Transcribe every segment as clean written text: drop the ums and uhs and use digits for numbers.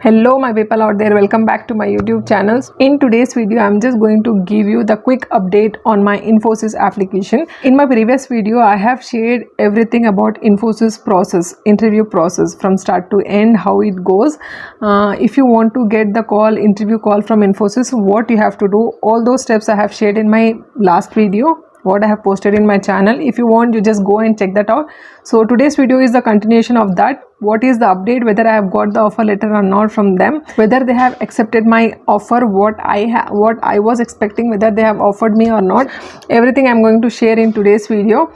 Hello my people out there, welcome back to my YouTube channels. In today's video I'm just going to give you the quick update on my Infosys application. In my previous video I have shared everything about Infosys process, interview process from start to end, how it goes. If you want to get the interview call from Infosys, what you have to do, all those steps I have shared in my last video, what I have posted in my channel. If you want, you just go and check that out. So today's video is the continuation of that. What is the update, whether I have got the offer letter or not from them, whether they have accepted my offer, what I was expecting, whether they have offered me or not. Everything I'm going to share in today's video.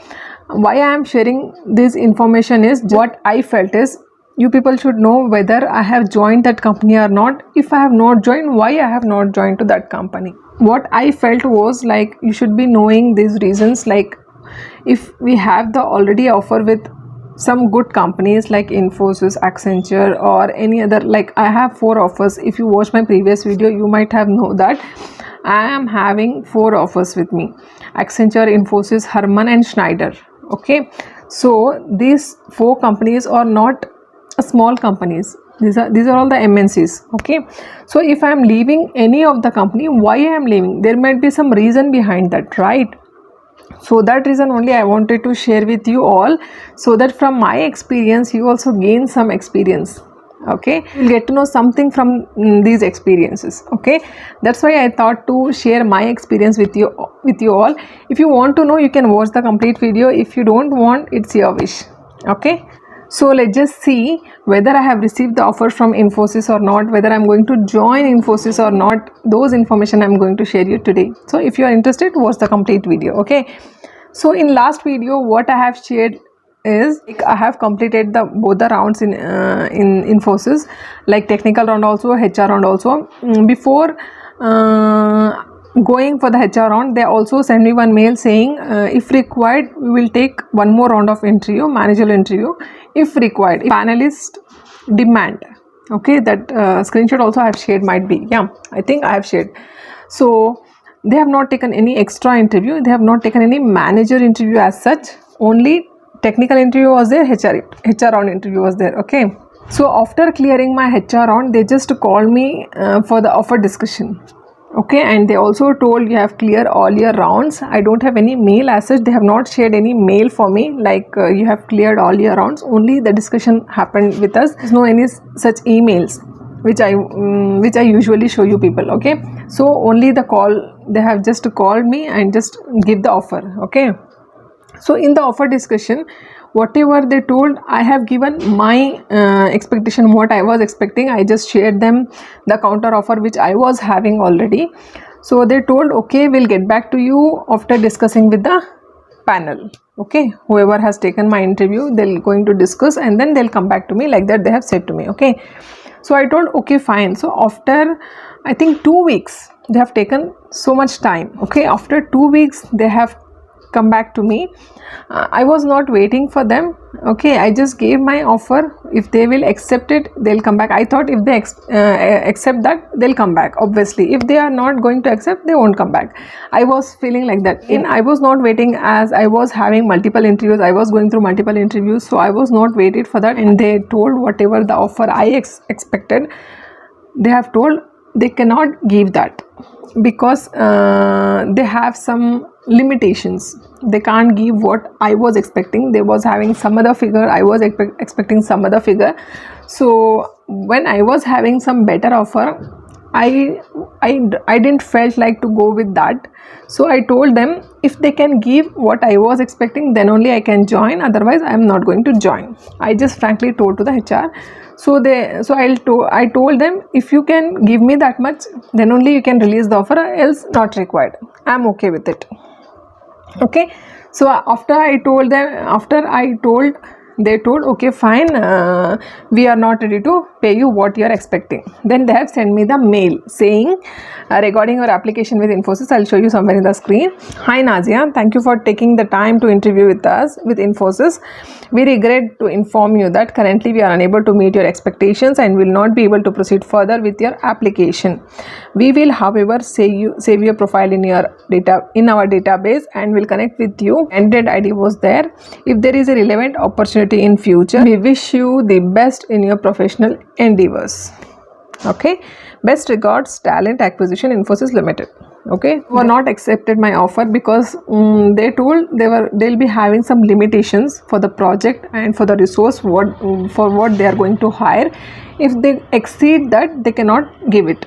Why I am sharing this information is what I felt is you people should know whether I have joined that company or not. If I have not joined, why I have not joined to that company. What I felt was like you should be knowing these reasons. Like if we have the already offer with some good companies like Infosys, Accenture or any other, like I have 4 offers. If you watch my previous video, you might have know that I am having 4 offers with me: Accenture, Infosys, Harman and Schneider. Okay, so these 4 companies are not small companies. These are all the MNCs. Okay, so if I am leaving any of the company, why I am leaving, there might be some reason behind that, right? So that reason only I wanted to share with you all, so that from my experience you also gain some experience. Okay, you'll get to know something from these experiences. Okay, that's why I thought to share my experience with you all. If you want to know, you can watch the complete video. If you don't want, it's your wish. Okay, so let's just see whether I have received the offer from Infosys or not, whether I'm going to join Infosys or not. Those information I'm going to share you today. So if you are interested, watch the complete video. Okay, so in last video what I have shared is like I have completed both the rounds in Infosys, like technical round also, HR round also. Before going for the HR round, they also send me one mail saying if required we will take one more round of interview, managerial interview if required, if panelist demand. Okay, that screenshot also I have shared, might be, yeah, I think I have shared. So they have not taken any extra interview, they have not taken any manager interview as such, only technical interview was there, HR round interview was there. Okay, so after clearing my HR round, they just called me for the offer discussion. Okay, and they also told you have cleared all your rounds. I don't have any mail as such, they have not shared any mail for me like you have cleared all your rounds, only the discussion happened with us. There's no any such emails which I usually show you people. Okay, so only the call, they have just called me and just give the offer. Okay, so in the offer discussion, whatever they told, I have given my expectation, what I was expecting. I just shared them the counter offer which I was having already. So they told, okay, we'll get back to you after discussing with the panel. Okay, whoever has taken my interview, they're going to discuss and then they'll come back to me, like that they have said to me. Okay, so I told okay fine. So after I think 2 weeks, they have taken so much time. Okay, after 2 weeks they have come back to me. I was not waiting for them. Okay, I just gave my offer. If they will accept it, they'll come back. I thought if they accept that, they'll come back. Obviously, if they are not going to accept, they won't come back. I was feeling like that. I was not waiting, as I was having multiple interviews. I was going through multiple interviews, so I was not waited for that. And they told whatever the offer I expected, they have told they cannot give that because they have some limitations. They can't give what I was expecting. They was having some other figure, I was expecting some other figure. So when I was having some better offer, I didn't felt like to go with that. So I told them if they can give what I was expecting, then only I can join, otherwise I am not going to join. I just frankly told to the HR. So I told them if you can give me that much, then only you can release the offer, else not required. I'm okay with it. Okay, so after I told, they told okay fine, we are not ready to pay you what you are expecting. Then they have sent me the mail saying regarding your application with Infosys. I'll show you somewhere in the screen. Hi Nazia, thank you for taking the time to interview with us with Infosys. We regret to inform you that currently we are unable to meet your expectations and will not be able to proceed further with your application. We will however save your profile in our database and will connect with you. Candidate ID was there. If there is a relevant opportunity in future, we wish you the best in your professional endeavors. Okay, best regards, Talent Acquisition Infosys Limited. Okay, were not accepted my offer because they told they'll be having some limitations for the project and for the resource for what they are going to hire. If they exceed that, they cannot give it.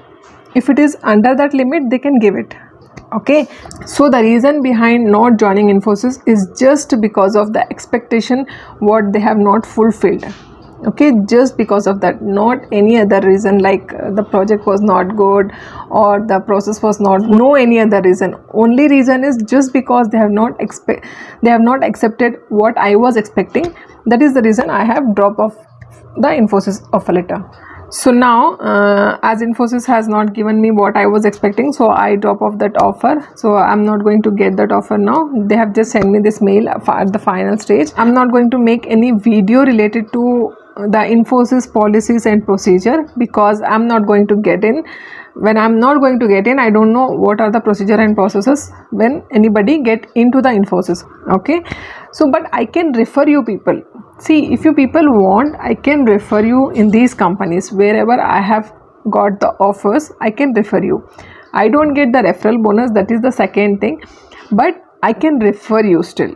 If it is under that limit, they can give it. Okay, so the reason behind not joining Infosys is just because of the expectation what they have not fulfilled. Okay, just because of that, not any other reason, like the project was not good or the process was not, no any other reason. Only reason is just because they have not accepted what I was expecting. That is the reason I have dropped off the Infosys offer letter. So now as Infosys has not given me what I was expecting, so I drop off that offer. So I'm not going to get that offer now. They have just sent me this mail at the final stage. I'm not going to make any video related to the Infosys policies and procedure because I'm not going to get in. When I'm not going to get in, I don't know what are the procedure and processes when anybody get into the Infosys. Okay, so but I can refer you people. See, if you people want, I can refer you in these companies. Wherever I have got the offers, I can refer you. I don't get the referral bonus, that is the second thing, but I can refer you still.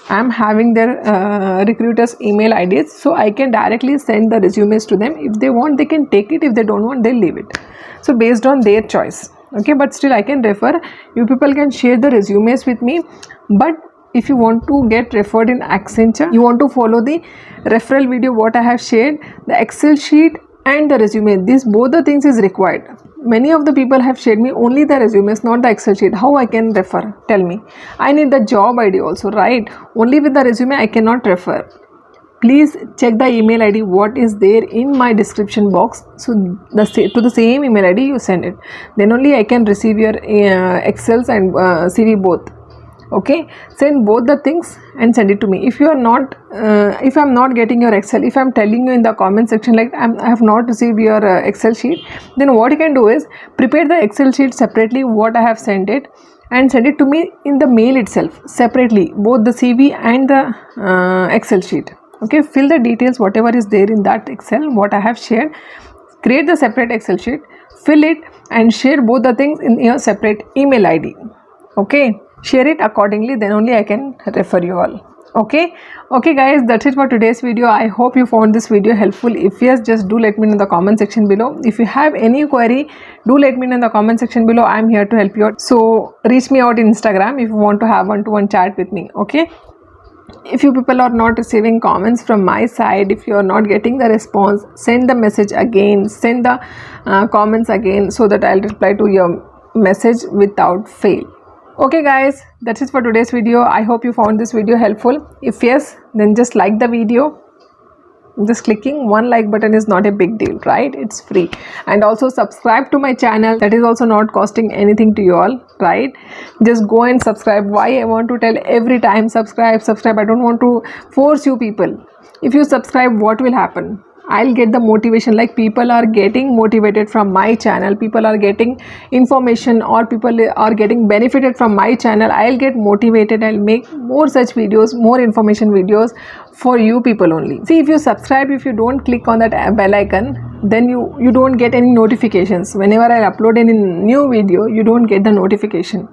I'm having their recruiters email IDs, so I can directly send the resumes to them. If they want, they can take it. If they don't want, they'll leave it. So based on their choice. Okay, but still I can refer. You people can share the resumes with me. But if you want to get referred in Accenture, you want to follow the referral video what I have shared, the Excel sheet and the resume. These both the things is required. Many of the people have shared me only the resumes, not the Excel sheet. How I can refer? Tell me. I need the job ID also, right? Only with the resume I cannot refer. Please check the email ID what is there in my description box. So to the same email ID you send it. Then only I can receive your Excels and CV both. Okay, send both the things and send it to me. If you are not if I'm not getting your Excel, if I'm telling you in the comment section like I have not received your Excel sheet, then what you can do is prepare the Excel sheet separately what I have sent it and send it to me in the mail itself separately, both the CV and the Excel sheet. Okay, fill the details whatever is there in that Excel what I have shared, create the separate Excel sheet, fill it and share both the things in your separate email ID. Okay, share it accordingly, then only I can refer you all. Okay guys, that's it for today's video. I hope you found this video helpful. If yes, just do let me know in the comment section below. If you have any query, do let me know in the comment section below. I'm here to help you out. So reach me out in Instagram if you want to have one-to-one chat with me. Okay, if you people are not receiving comments from my side, if you are not getting the response, send the message again, send the comments again, so that I'll reply to your message without fail. Okay guys, that's it for today's video. I hope you found this video helpful. If yes, then just like the video. Just clicking one like button is not a big deal, right? It's free. And also subscribe to my channel. That is also not costing anything to you all, right? Just go and subscribe. Why I want to tell every time subscribe. I don't want to force you people. If you subscribe, what will happen? I'll get the motivation, like people are getting motivated from my channel, people are getting information or people are getting benefited from my channel. I'll get motivated, I'll make more such videos, more information videos for you people only. See, if you subscribe, if you don't click on that bell icon, then you don't get any notifications. Whenever I upload any new video, you don't get the notification.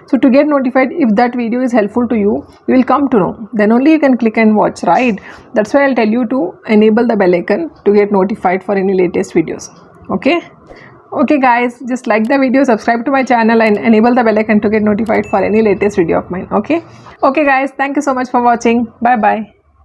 So to get notified if that video is helpful to you, you will come to know. Then only you can click and watch, right? That's why I'll tell you to enable the bell icon to get notified for any latest videos. Okay guys, just like the video, subscribe to my channel and enable the bell icon to get notified for any latest video of mine. Okay guys, thank you so much for watching. Bye bye.